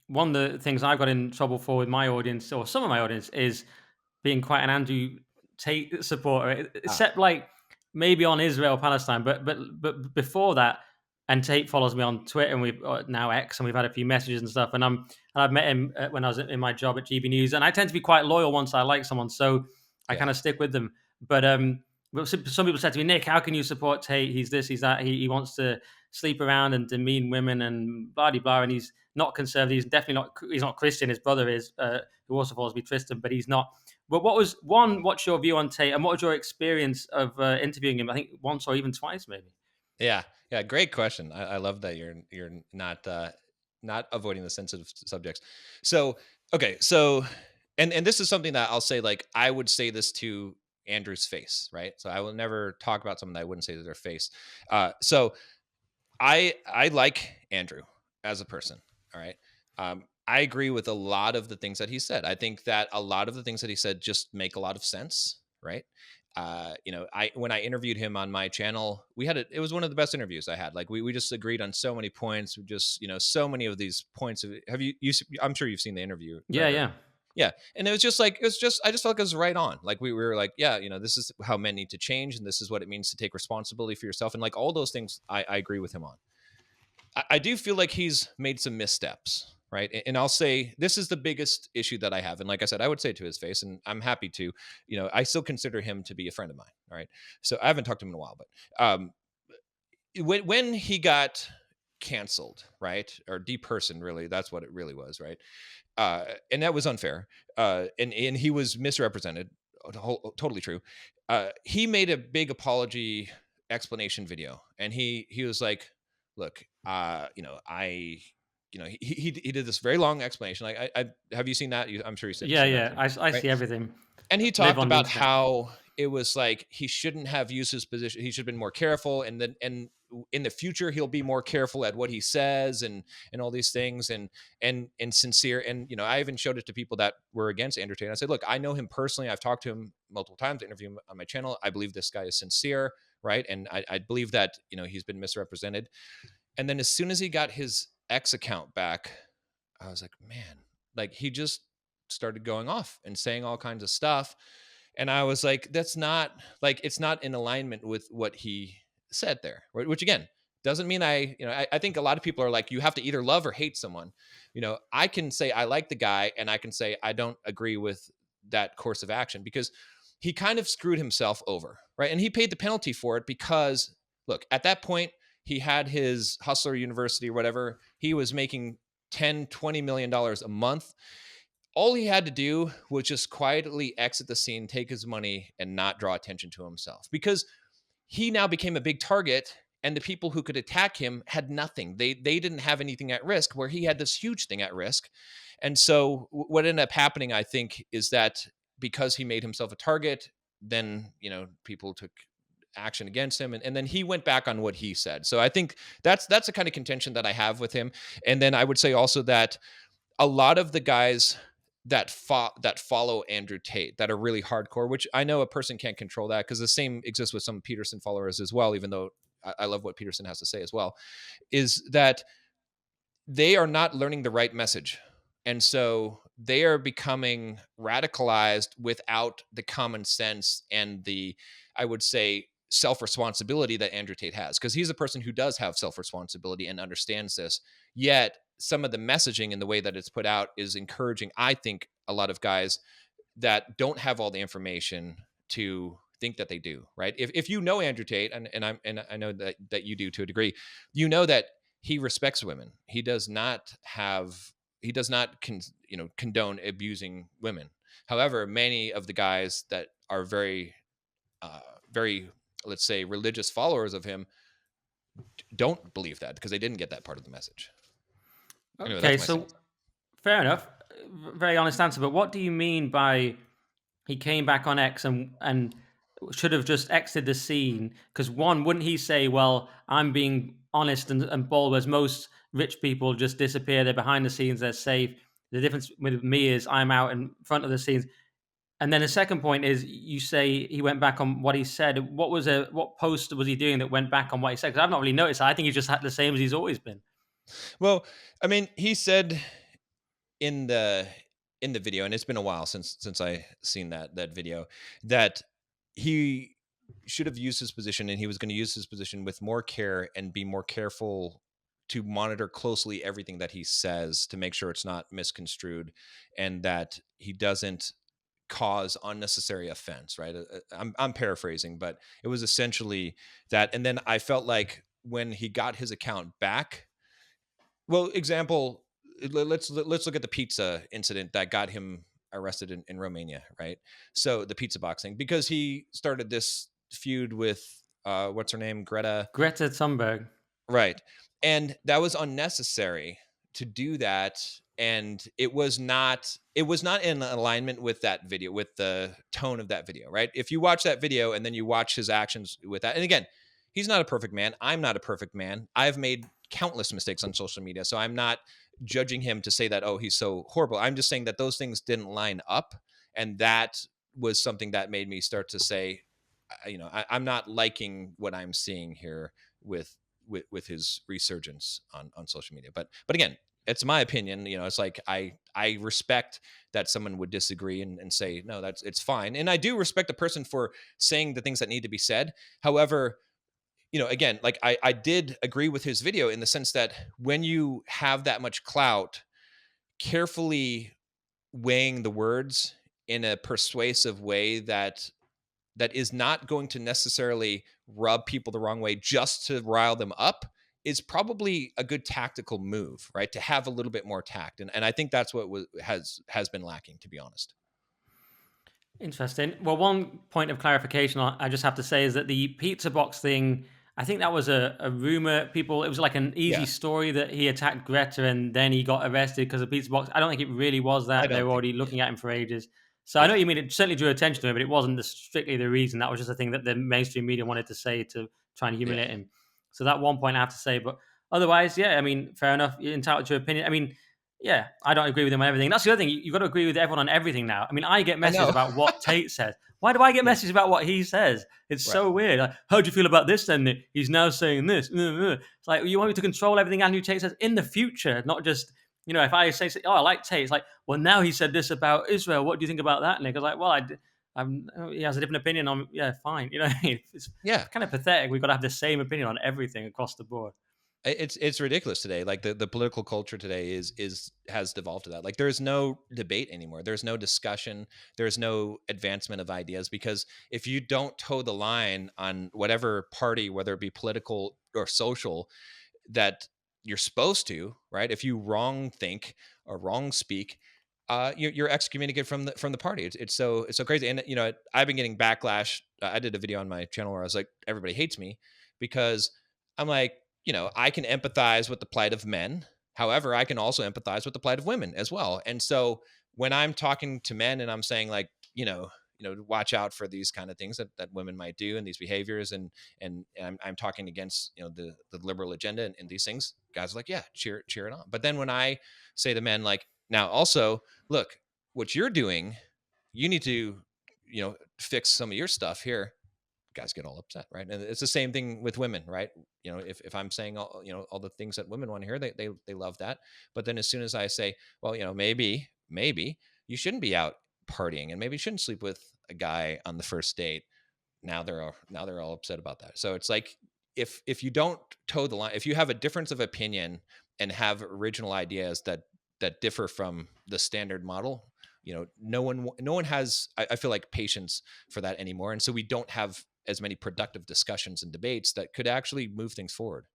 one of the things I got in trouble for with my audience, or some of my audience, is being quite an Andrew Tate supporter, Ah, except like maybe on Israel Palestine, but before that. And Tate follows me on Twitter, and we've now X, and we've had a few messages and stuff. And I've met him when I was in my job at GB News, and I tend to be quite loyal once I like someone, so I kind yeah. of stick with them. But some people said to me, Nick, how can you support Tate? He's this, he's that. He wants to sleep around and demean women and blah blah blah, and he's not conservative. He's definitely not. He's not Christian. His brother is, who also follows me, Tristan, but he's not. But what was one? What's your view on Tate, and what was your experience of interviewing him? I think once or even twice, maybe. Yeah, yeah, great question. I love that you're not not avoiding the sensitive subjects. So okay, so and this is something that I'll say. Like I would say this to Andrew's face, right? So I will never talk about someone that I wouldn't say to their face. So I like Andrew as a person. All right. I agree with a lot of the things that he said. I think that a lot of the things that he said just make a lot of sense, right? I when I interviewed him on my channel, it was one of the best interviews I had. Like we just agreed on so many points. We just so many of these points. Have you? I'm sure you've seen the interview, Yeah, right? Or yeah. yeah, and it was just like I just felt like it was right on. Like we were like, yeah, this is how men need to change, and this is what it means to take responsibility for yourself, and like all those things, I agree with him on. I do feel like he's made some missteps, right? And I'll say this is the biggest issue that I have. And like I said, I would say it to his face, and I'm happy to. I still consider him to be a friend of mine. All right, so I haven't talked to him in a while, but when he got canceled, right, or depersoned, really, that's what it really was, right? And that was unfair, and he was misrepresented. Totally true. He made a big apology explanation video, and he was like, "Look, he did this very long explanation. Like, I have you seen that? I'm sure you've Yeah, seen that yeah. too, I right?" see everything. And he Live talked on the about internet. how it was like he shouldn't have used his position. He should have been more careful, and in the future he'll be more careful at what he says, and all these things, and sincere. And I even showed it to people that were against Andrew Tate. I said, look, I know him personally. I've talked to him multiple times, interviewed him on my channel. I believe this guy is sincere, right? And I believe that he's been misrepresented. And then as soon as he got his X account back, I was like, man, like he just started going off and saying all kinds of stuff. And I was like, that's not like, it's not in alignment with what he said there, right? Which again, doesn't mean I think a lot of people are like, you have to either love or hate someone. I can say I like the guy, and I can say I don't agree with that course of action, because he kind of screwed himself over, right? And he paid the penalty for it because, look, at that point, he had his Hustler University or whatever. He was making 10, $20 million a month. All he had to do was just quietly exit the scene, take his money, and not draw attention to himself, because he now became a big target, and the people who could attack him had nothing. They didn't have anything at risk, where he had this huge thing at risk. And so what ended up happening, I think, is that because he made himself a target, then people took action against him, and then he went back on what he said. So I think that's the kind of contention that I have with him. And then I would say also that a lot of the guys that follow Andrew Tate that are really hardcore, which I know a person can't control that, because the same exists with some Peterson followers as well, even though I love what Peterson has to say as well, is that they are not learning the right message. And so they are becoming radicalized without the common sense and the, I would say, self responsibility that Andrew Tate has, because he's a person who does have self responsibility and understands this. Yet some of the messaging and the way that it's put out is encouraging, I think, a lot of guys that don't have all the information to think that they do, right? If you know Andrew Tate, and I know that you do to a degree, that he respects women. He does not condone abusing women. However, many of the guys that are very uh, very, let's say, religious followers of him don't believe that, because they didn't get that part of the message. Anyway, Okay, that's my so stance. fair enough. Very honest answer. But what do you mean by he came back on X and should have just exited the scene? Because one, wouldn't he say, "Well, I'm being honest and bold," whereas most rich people just disappear. They're behind the scenes. They're safe. The difference with me is I'm out in front of the scenes. And then the second point is you say he went back on what he said. What post was he doing that went back on what he said? Because I've not really noticed. I think he's just had the same as he's always been. Well, I mean, he said in the video, and it's been a while since I seen that video, that he should have used his position, and he was going to use his position with more care and be more careful to monitor closely everything that he says to make sure it's not misconstrued and that he doesn't cause unnecessary offense, right? I'm paraphrasing, but it was essentially that. And then I felt like when he got his account back, well, example, let's look at the pizza incident that got him arrested in Romania, right? So the pizza box thing, because he started this feud with what's her name, Greta. Greta Thunberg. Right. And that was unnecessary to do that. And it was not in alignment with that video, with the tone of that video, right? If you watch that video and then you watch his actions with that, and again, he's not a perfect man. I'm not a perfect man. I've made countless mistakes on social media. So I'm not judging him to say that, oh, he's so horrible. I'm just saying that those things didn't line up. And that was something that made me start to say, I'm not liking what I'm seeing here with with his resurgence on social media. But again, it's my opinion. It's like I respect that someone would disagree and say no, it's fine, and I do respect the person for saying the things that need to be said. However, again, like I did agree with his video in the sense that when you have that much clout, carefully weighing the words in a persuasive way that is not going to necessarily rub people the wrong way just to rile them up is probably a good tactical move, right? To have a little bit more tact. And I think that's what has been lacking, to be honest. Interesting. Well, one point of clarification I just have to say is that the pizza box thing, I think that was a rumor. It was like an easy Yeah. story that he attacked Greta and then he got arrested because of pizza box. I don't think it really was I that. They don't were think already it did. looking at him for ages. So I know Yeah. what you mean. It certainly drew attention to him, but it wasn't strictly the reason. That was just a thing that the mainstream media wanted to say to try and Yeah. humiliate him. So that one point I have to say. But otherwise, yeah, I mean, fair enough. You're entitled to your opinion. I mean, yeah, I don't agree with him on everything. That's the other thing. You've got to agree with everyone on everything now. I mean, I get I messages know. about what Tate says. Why do I get Yeah. messages about what he says? It's Right. so weird. Like, how do you feel about this then? He's now saying this. It's like, you want me to control everything Andrew Tate says in the future, not just, if I say, oh, I like Tate, it's like, well, now he said this about Israel. What do you think about that, Nick? I was like, well, he has a different opinion on, yeah, fine. It's Yeah. kind of pathetic. We've got to have the same opinion on everything across the board. It's ridiculous today. Like the political culture today has devolved to that. Like there's no debate anymore. There's no discussion. There's no advancement of ideas, because if you don't toe the line on whatever party, whether it be political or social, that you're supposed to, right? If you wrong think or wrong speak, you're excommunicated from the party. It's so crazy. And I've been getting backlash. I did a video on my channel where I was like, everybody hates me because I'm like, I can empathize with the plight of men. However, I can also empathize with the plight of women as well. And so when I'm talking to men and I'm saying like, watch out for these kind of things that women might do and these behaviors, and I'm talking against the liberal agenda and these things, guys are like, yeah, cheer it on. But then when I say to men like, now also look, what you're doing, you need to fix some of your stuff here, guys get all upset, right? And it's the same thing with women, right? If I'm saying all the things that women want to hear, they love that. But then as soon as I say, well, maybe you shouldn't be out partying, and maybe you shouldn't sleep with a guy on the first date, now they're all upset about that. So it's like, if you don't toe the line, if you have a difference of opinion and have original ideas that differ from the standard model, no one has, I feel like, patience for that anymore. And so we don't have as many productive discussions and debates that could actually move things forward.